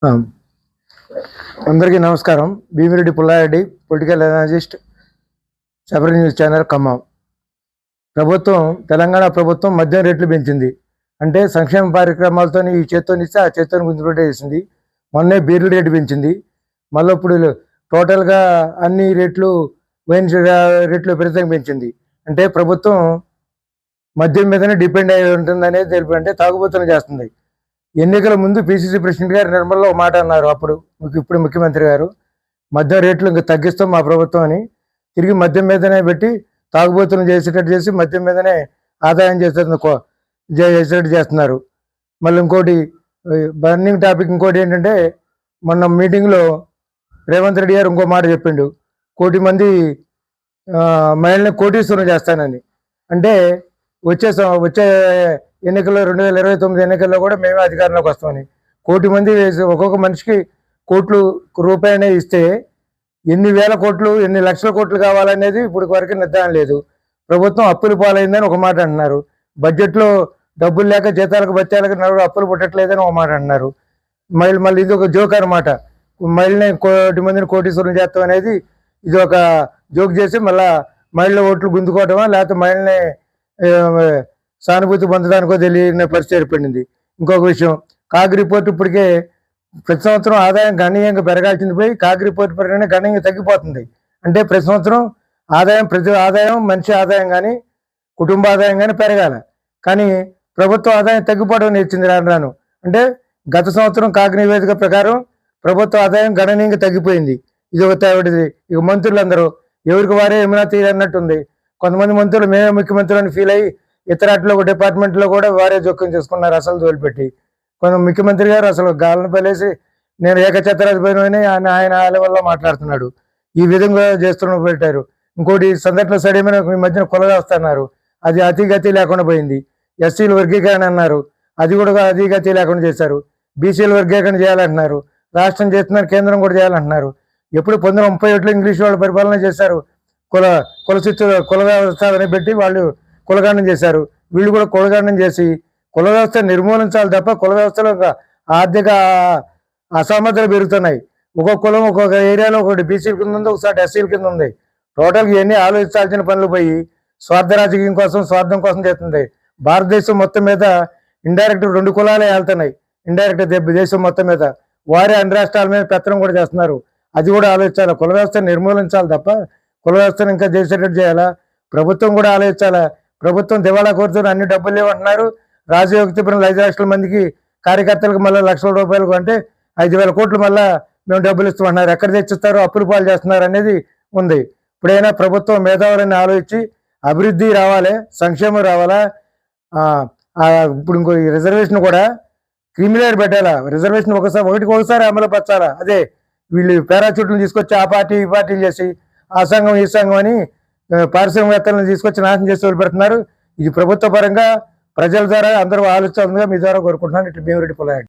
ఆ, అందరికీ నమస్కారం. Bhimireddy Pullareddy, political analyst, Sabari news channel Khammam. Telangana ప్రభుత్వం మద్యం రేట్లు పెంచింది. అంటే సంక్షేమ కార్యక్రమాలతో ఈ చేత్తోనిస్తే ఆ చేత్తోని గుంజుకుంటే చేసింది. మొన్నే బీర్ల రేటు పెంచింది. మళ్ళీ ఇప్పుడు టోటల్గా అన్ని రేట్లు వైన్ రేట్లు విపరీతంగా పెంచింది. అంటే ప్రభుత్వం మద్యం మీదనే డిపెండ్ అయి ఉంటుంది అనేది తెలిపి, అంటే తాగుబోతులు చేస్తుంది. ఎన్నికల ముందు పిసిసి ప్రెసిడెంట్ గారు నిర్మల్లో ఒక మాట అన్నారు. ఇప్పుడు ముఖ్యమంత్రి గారు మద్యం రేట్లు ఇంకా తగ్గిస్తాం మా ప్రభుత్వం అని, తిరిగి మద్యం మీదనే పెట్టి తాగుబోతులను చేసేటట్టు చేసి మద్యం మీదనే ఆదాయం చేసేటట్టు చేస్తున్నారు. మళ్ళీ ఇంకోటి బర్నింగ్ టాపిక్ ఇంకోటి ఏంటంటే, మొన్న మీటింగ్లో రేవంత్ రెడ్డి గారు ఇంకో మాట చెప్పిండు, 1,00,00,000 మంది మహిళల్ని కోటీశ్వరం చేస్తానని. అంటే వచ్చే ఎన్నికల్లో 2029 ఎన్నికల్లో కూడా మేమే అధికారంలోకి వస్తామని. 1,00,00,000 మంది ఒక్కొక్క మనిషికి రూపాయనే ఇస్తే ఎన్ని వేల కోట్లు, ఎన్ని లక్షల కోట్లు కావాలనేది ఇప్పుడు వరకు నిర్ధారణ లేదు. ప్రభుత్వం అప్పులు పాలైందని ఒక మాట అంటున్నారు. బడ్జెట్లో డబ్బులు లేక జీతాలకు బత్యాలకు అప్పులు పుట్టట్లేదని ఒక మాట అంటున్నారు. మళ్ళీ ఇది ఒక జోక్ అనమాట. మహిళని 1,00,00,000 మందిని కోటీశ్వరం చేస్తాం అనేది ఇది ఒక జోక్ చేసి మళ్ళీ మహిళల ఓట్లు గుంజుకోవటమా, లేకపోతే మహిళని సానుభూతి పొందడానికో తెలియని పరిస్థితి ఏర్పడింది. ఇంకొక విషయం, కాగ్ రిపోర్ట్ ఇప్పటికే ప్రతి సంవత్సరం ఆదాయం గణనీయంగా పెరగాల్సింది పోయి కాగ్ రిపోర్ట్ పెరగనే గణనీయంగా తగ్గిపోతుంది. అంటే ప్రతి సంవత్సరం ప్రతి ఆదాయం మనిషి ఆదాయం కానీ కుటుంబ ఆదాయం కానీ పెరగాలి, కానీ ప్రభుత్వ ఆదాయం తగ్గిపోవడం నేర్చింది రాను. అంటే గత సంవత్సరం కాగ్ నివేదిక ప్రకారం ప్రభుత్వ ఆదాయం గణనీయంగా తగ్గిపోయింది. ఇది ఒక తేవటిది. ఇక మంత్రులందరూ ఎవరికి వారే ఏమైనా తీరన్నట్టుంది. కొంతమంది మంత్రులు మేమే ముఖ్యమంత్రులు అని ఫీల్ అయ్యి ఇతరాట్లో డిపార్ట్మెంట్లో కూడా వారే జోక్యం చేసుకున్నారు అసలు తోలిపెట్టి. కొంత ముఖ్యమంత్రి గారు అసలు గాలను పలేసి నేను ఏకఛత్రాధిపతిని ఆయన లెవెల్లో మాట్లాడుతున్నాడు. ఈ విధంగా చేస్తున్న పెట్టారు. ఇంకోటి సందట్లో సడేమైన ఈ మధ్యన కొలవేస్తున్నారు. అది అతిగతి లేకుండా పోయింది. ఎస్సీలు వర్గీకరణ అన్నారు, అది కూడా అతిగతి లేకుండా చేశారు. బీసీలు వర్గీకరణ చేయాలంటున్నారు, రాష్ట్రం చేస్తున్నారు, కేంద్రం కూడా చేయాలంటున్నారు. ఎప్పుడు 1931లో ఇంగ్లీష్ వాళ్ళు పరిపాలన చేశారు. కుల వ్యవస్థ అని పెట్టి వాళ్ళు కులగండం చేశారు. వీళ్ళు కూడా కులగండం చేసి కుల వ్యవస్థ నిర్మూలించాలి తప్ప కుల వ్యవస్థలో ఆర్థిక అసమర్థలు పెరుగుతున్నాయి. ఒక్కొక్క కులం ఒక్కొక్క ఏరియాలో ఒకటి బీసీల కింద ఉంది, ఒకసారి ఎస్సీల కింద ఉంది. టోటల్గా ఇవన్నీ ఆలోచించాల్సిన పనులు పోయి స్వార్థ రాజకీయం కోసం, స్వార్థం కోసం చేస్తుంది. భారతదేశం మొత్తం మీద ఇండైరెక్ట్ 2 కులాలే వెళ్తున్నాయి. ఇండైరెక్ట్ దేశం మొత్తం మీద వారే అన్ని రాష్ట్రాల మీద పెత్తనం కూడా చేస్తున్నారు. అది కూడా ఆలోచించాలి. కుల వ్యవస్థను నిర్మూలించాలి తప్ప కుల వ్యవస్థను ఇంకా చేసేటట్టు చేయాలా. ప్రభుత్వం కూడా ఆలోచించాలా. ప్రభుత్వం దివాళా కోరుతున్న అన్ని డబ్బులు లేవంటున్నారు. రాజయోగతిపైన 5 లక్షల మందికి కార్యకర్తలకు మళ్ళీ లక్షల రూపాయలకు అంటే 5,000 కోట్లు మళ్ళీ మేము డబ్బులు ఇస్తామన్నారు. ఎక్కడ తెచ్చిస్తారో అప్పులు పాలు చేస్తున్నారు అనేది ఉంది. ఇప్పుడైనా ప్రభుత్వం మేధావులని ఆలోచించి అభివృద్ధి రావాలి, సంక్షేమం రావాలా. ఇప్పుడు ఇంకో రిజర్వేషన్ కూడా క్రిమినల్ పెట్టాలా. రిజర్వేషన్ ఒకసారి అమలు పరచాలా. అదే వీళ్ళు పారాచూట్లను తీసుకొచ్చి ఆ పార్టీ ఈ పార్టీలు చేసి ఆ సంఘం ఈ సంఘం అని పారిశ్రామికవేత్తలను తీసుకొచ్చి నాశనం చేసి వదిలిపెడుతున్నారు. ఇది ప్రభుత్వ పరంగా ప్రజల ద్వారా అందరూ ఆలోచించాలని మీ ద్వారా కోరుకుంటున్నాను. ఇటు భీమిరెడ్డి పుల్లారెడ్డి.